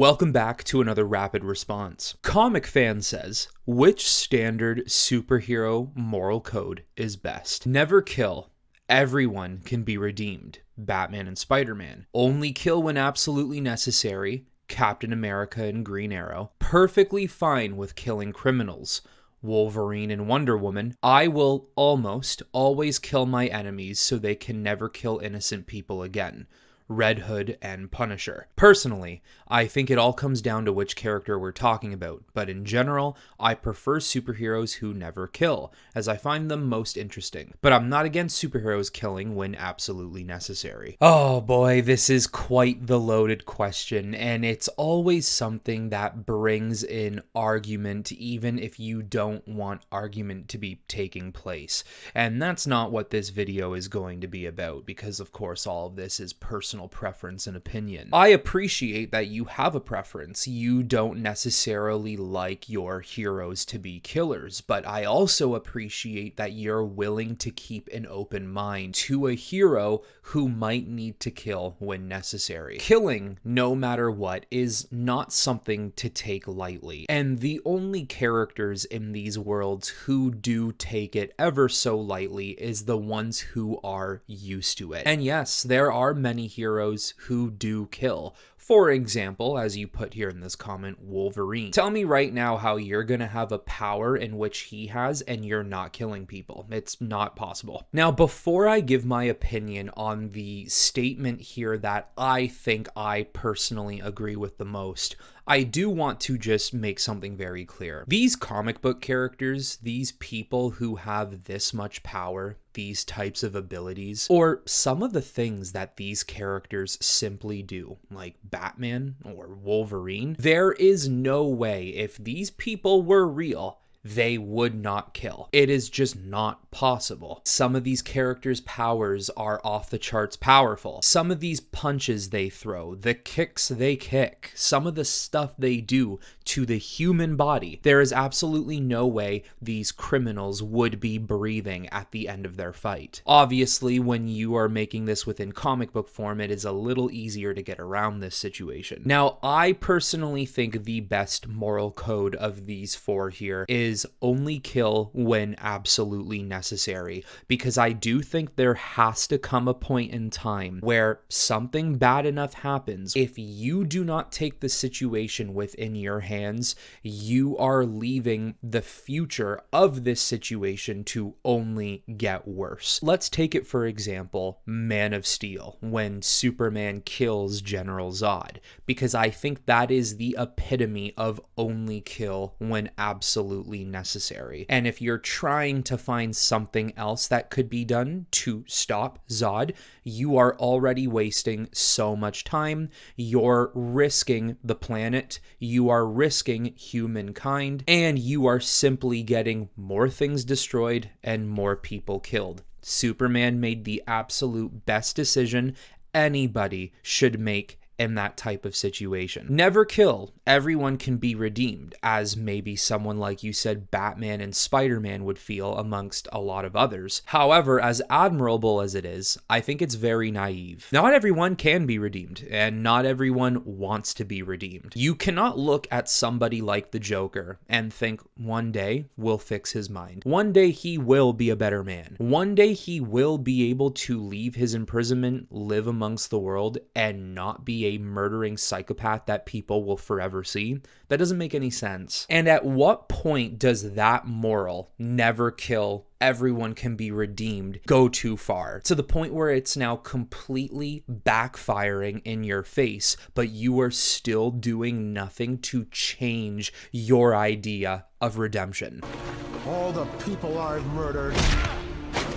Welcome back to another rapid response. Comic Fan says, which standard superhero moral code is best? Never kill. Everyone can be redeemed. Batman and Spider-Man. Only kill when absolutely necessary. Captain America and Green Arrow. Perfectly fine with killing criminals. Wolverine and Wonder Woman. I will almost always kill my enemies so they can never kill innocent people again. Red Hood and Punisher. Personally, I think it all comes down to which character we're talking about, but in general, I prefer superheroes who never kill, as I find them most interesting. But I'm not against superheroes killing when absolutely necessary. Oh boy, this is quite the loaded question, and it's always something that brings in argument even if you don't want argument to be taking place. And that's not what this video is going to be about, because of course all of this is personal preference and opinion. I appreciate that you have a preference. You don't necessarily like your heroes to be killers, but I also appreciate that you're willing to keep an open mind to a hero who might need to kill when necessary. Killing, no matter what, is not something to take lightly, and the only characters in these worlds who do take it ever so lightly is the ones who are used to it. And yes, there are many heroes who do kill. For example, as you put here in this comment, Wolverine. Tell me right now how you're gonna have a power in which he has and you're not killing people. It's not possible. Now, before I give my opinion on the statement here that I think I personally agree with the most, I do want to just make something very clear. These comic book characters, these people who have this much power, these types of abilities, or some of the things that these characters simply do, like Batman or Wolverine, there is no way, if these people were real, they would not kill. It is just not possible. Some of these characters' powers are off the charts powerful. Some of these punches they throw, the kicks they kick, some of the stuff they do to the human body, there is absolutely no way these criminals would be breathing at the end of their fight. Obviously, when you are making this within comic book form, it is a little easier to get around this situation. Now, I personally think the best moral code of these four here is only kill when absolutely necessary, because I do think there has to come a point in time where something bad enough happens. If you do not take the situation within your hands, you are leaving the future of this situation to only get worse. Let's take it for example, Man of Steel, when Superman kills General Zod, because I think that is the epitome of only kill when absolutely necessary. And if you're trying to find something else that could be done to stop Zod, you are already wasting so much time. You're risking the planet, you are risking humankind, and you are simply getting more things destroyed and more people killed. Superman made the absolute best decision anybody should make in that type of situation. Never kill. Everyone can be redeemed, as maybe someone like you said Batman and Spider-Man would feel amongst a lot of others. However, as admirable as it is, I think it's very naive. Not everyone can be redeemed, and not everyone wants to be redeemed. You cannot look at somebody like the Joker and think one day we'll fix his mind. One day he will be a better man. One day he will be able to leave his imprisonment, live amongst the world, and not be a murdering psychopath that people will forever see. That doesn't make any sense. And at what point does that moral, never kill, everyone can be redeemed, go too far? To the point where it's now completely backfiring in your face, but you are still doing nothing to change your idea of redemption. All the people I've murdered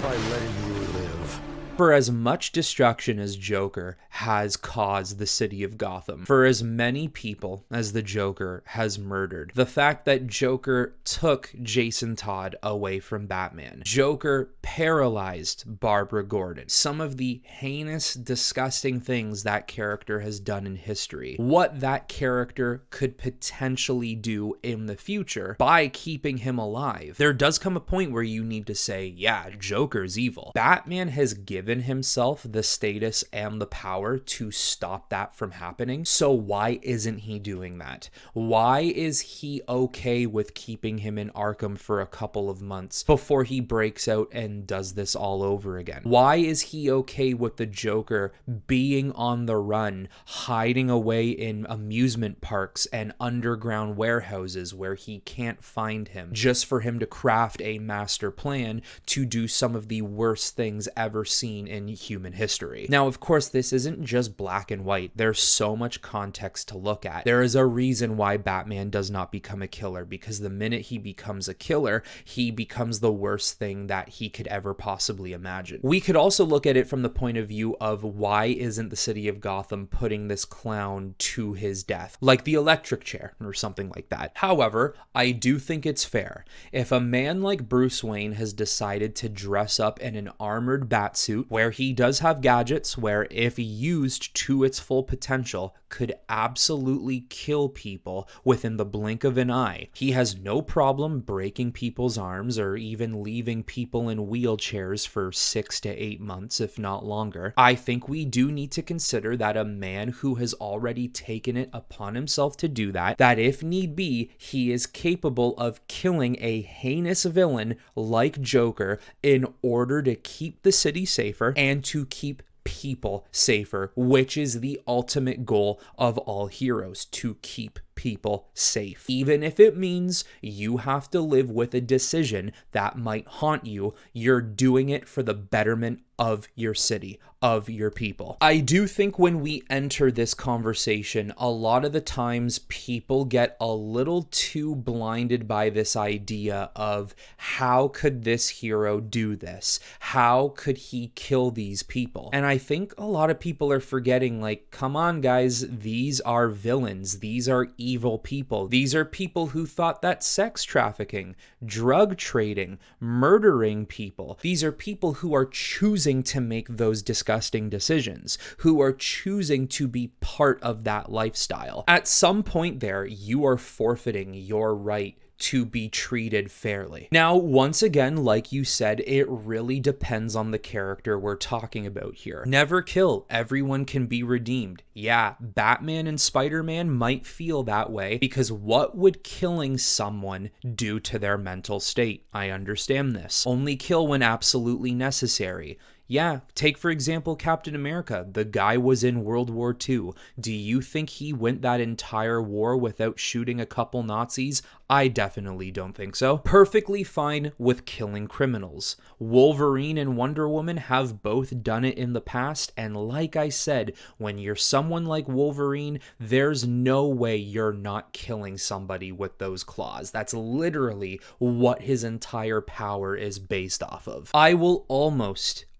by letting you live. For as much destruction as Joker has caused the city of Gotham, for as many people as the Joker has murdered, the fact that Joker took Jason Todd away from Batman, Joker paralyzed Barbara Gordon, some of the heinous, disgusting things that character has done in history, what that character could potentially do in the future by keeping him alive, there does come a point where you need to say, yeah, Joker's evil. Batman has given given himself the status and the power to stop that from happening. So why isn't he doing that? Why is he okay with keeping him in Arkham for a couple of months before he breaks out and does this all over again? Why is he okay with the Joker being on the run, hiding away in amusement parks and underground warehouses where he can't find him, just for him to craft a master plan to do some of the worst things ever seen in human history? Now, of course, this isn't just black and white. There's so much context to look at. There is a reason why Batman does not become a killer, because the minute he becomes a killer, he becomes the worst thing that he could ever possibly imagine. We could also look at it from the point of view of why isn't the city of Gotham putting this clown to his death, like the electric chair or something like that. However, I do think it's fair. If a man like Bruce Wayne has decided to dress up in an armored batsuit, where he does have gadgets, where if used to its full potential, could absolutely kill people within the blink of an eye. He has no problem breaking people's arms or even leaving people in wheelchairs for 6 to 8 months, if not longer. I think we do need to consider that a man who has already taken it upon himself to do that, that if need be, he is capable of killing a heinous villain like Joker in order to keep the city safer and to keep people safer, which is the ultimate goal of all heroes, to keep people safe. Even if it means you have to live with a decision that might haunt you, you're doing it for the betterment of your city, of your people. I do think when we enter this conversation, a lot of the times people get a little too blinded by this idea of how could this hero do this? How could he kill these people? And I think a lot of people are forgetting, like, come on guys, these are villains. These are evil people. These are people who thought that sex trafficking, drug trading, murdering people, these are people who are choosing to make those disgusting decisions, who are choosing to be part of that lifestyle. At some point there, you are forfeiting your right to be treated fairly. Now, once again, like you said, it really depends on the character we're talking about here. Never kill. Everyone can be redeemed. Yeah, Batman and Spider-Man might feel that way, because what would killing someone do to their mental state? I understand this. Only kill when absolutely necessary. Yeah, take for example Captain America. The guy was in World War II. Do you think he went that entire war without shooting a couple Nazis? I definitely don't think so. Perfectly fine with killing criminals. Wolverine and Wonder Woman have both done it in the past, and like I said, when you're someone like Wolverine, there's no way you're not killing somebody with those claws. That's literally what his entire power is based off of. I will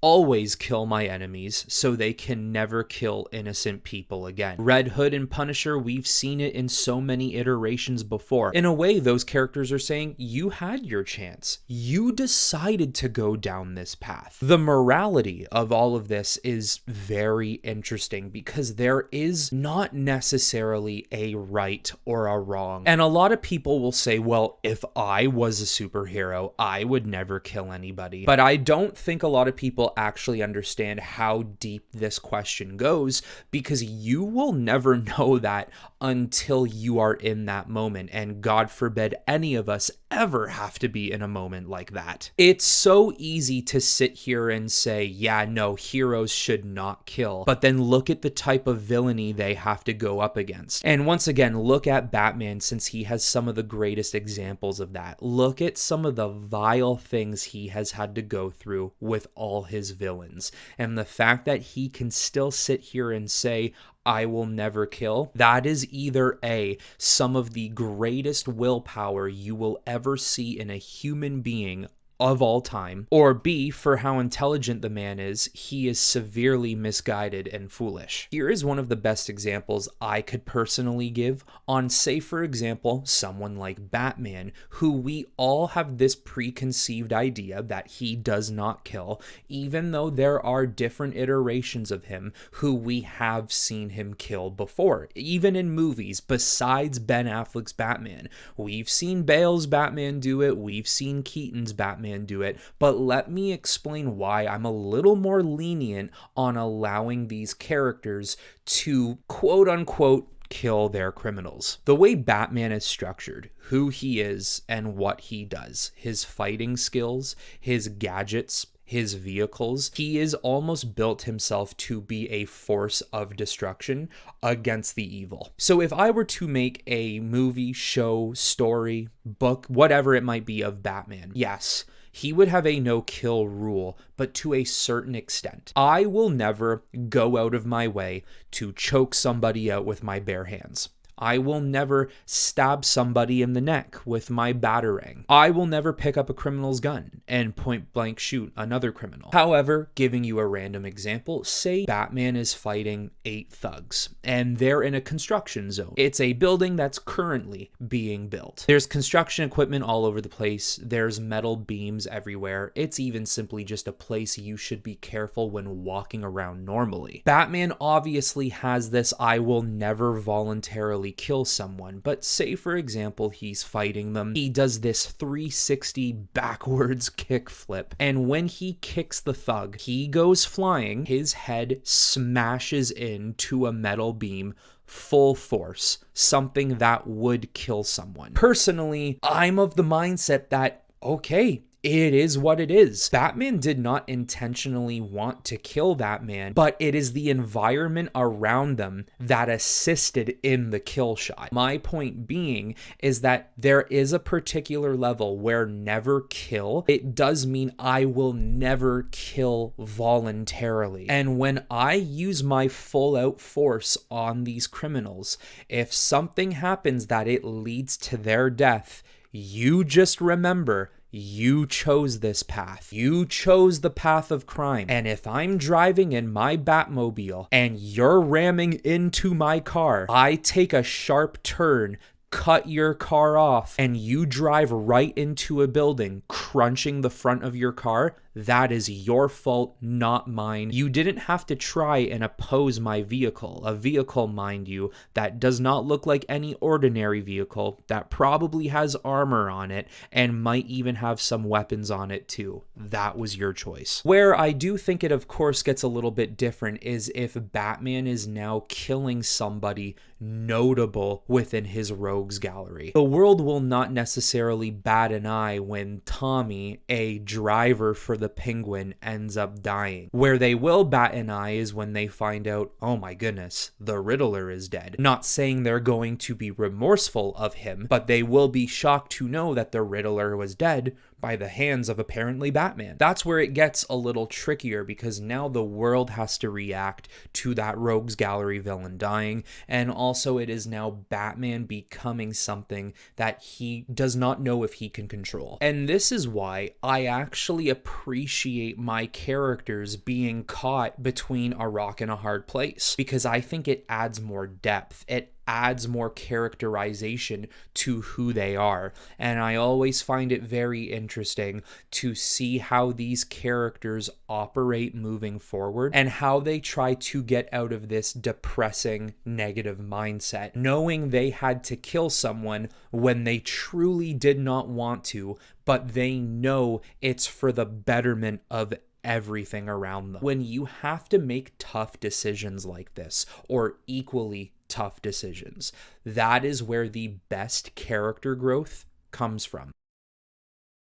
always kill my enemies so they can never kill innocent people again. Red Hood and Punisher, we've seen it in so many iterations before. In a way, those characters are saying, you had your chance. You decided to go down this path. The morality of all of this is very interesting, because there is not necessarily a right or a wrong. And a lot of people will say, well, if I was a superhero, I would never kill anybody. But I don't think a lot of people actually understand how deep this question goes, because you will never know that until you are in that moment, and God forbid any of us ever have to be in a moment like that. It's so easy to sit here and say, yeah, no, heroes should not kill, but then look at the type of villainy they have to go up against. And once again, look at Batman, since he has some of the greatest examples of that. Look at some of the vile things he has had to go through with all his villains, and the fact that he can still sit here and say, I will never kill, that is either A, some of the greatest willpower you will ever see in a human being of all time, or B, for how intelligent the man is, he is severely misguided and foolish. Here is one of the best examples I could personally give on, say, for example, someone like Batman, who we all have this preconceived idea that he does not kill, even though there are different iterations of him who we have seen him kill before, even in movies besides Ben Affleck's Batman. We've seen Bale's Batman do it, we've seen Keaton's Batman Batman do it, but let me explain why I'm a little more lenient on allowing these characters to quote unquote kill their criminals. The way Batman is structured, who he is and what he does, his fighting skills, his gadgets, his vehicles, he is almost built himself to be a force of destruction against the evil. So if I were to make a movie, show, story, book, whatever it might be of Batman, yes, he would have a no-kill rule, but to a certain extent. I will never go out of my way to choke somebody out with my bare hands. I will never stab somebody in the neck with my batarang. I will never pick up a criminal's gun and point blank shoot another criminal. However, giving you a random example, say Batman is fighting 8 thugs and they're in a construction zone. It's a building that's currently being built. There's construction equipment all over the place. There's metal beams everywhere. It's even simply just a place you should be careful when walking around normally. Batman obviously has this I will never voluntarily kill someone, but say for example he's fighting them, he does this 360 backwards kickflip, and when he kicks the thug, he goes flying, his head smashes into a metal beam full force, something that would kill someone. Personally, I'm of the mindset that, okay, it is what it is. Batman did not intentionally want to kill that man, but it is the environment around them that assisted in the kill shot. My point being is that there is a particular level where never kill, it does mean I will never kill voluntarily. And when I use my full out force on these criminals, if something happens that it leads to their death, you just remember, you chose this path. You chose the path of crime. And if I'm driving in my Batmobile and you're ramming into my car, I take a sharp turn, cut your car off, and you drive right into a building, crunching the front of your car, that is your fault, not mine. You didn't have to try and oppose my vehicle. A vehicle, mind you, that does not look like any ordinary vehicle, that probably has armor on it, and might even have some weapons on it too. That was your choice. Where I do think it of course gets a little bit different is if Batman is now killing somebody notable within his rogues gallery. The world will not necessarily bat an eye when Tommy, a driver for the Penguin, ends up dying. Where they will bat an eye is when they find out, oh my goodness, the Riddler is dead. Not saying they're going to be remorseful of him, but they will be shocked to know that the Riddler was dead by the hands of apparently Batman. That's where it gets a little trickier because now the world has to react to that rogues gallery villain dying, and also it is now Batman becoming something that he does not know if he can control. And this is why I actually appreciate my characters being caught between a rock and a hard place, because I think it adds more depth. It adds more characterization to who they are. And I always find it very interesting to see how these characters operate moving forward and how they try to get out of this depressing negative mindset, knowing they had to kill someone when they truly did not want to, but they know it's for the betterment of everything around them. When you have to make tough decisions like this, or equally tough decisions, that is where the best character growth comes from.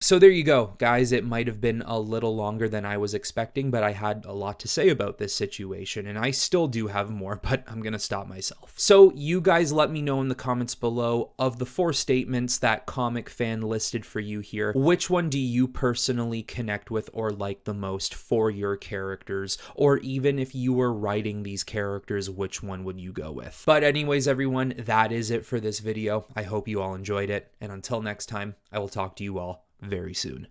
So there you go, guys. It might have been a little longer than I was expecting, but I had a lot to say about this situation, and I still do have more, but I'm going to stop myself. So you guys let me know in the comments below, of the 4 statements that Comic Fan listed for you here, which one do you personally connect with or like the most for your characters? Or even if you were writing these characters, which one would you go with? But anyways, everyone, that is it for this video. I hope you all enjoyed it, and until next time, I will talk to you all very soon.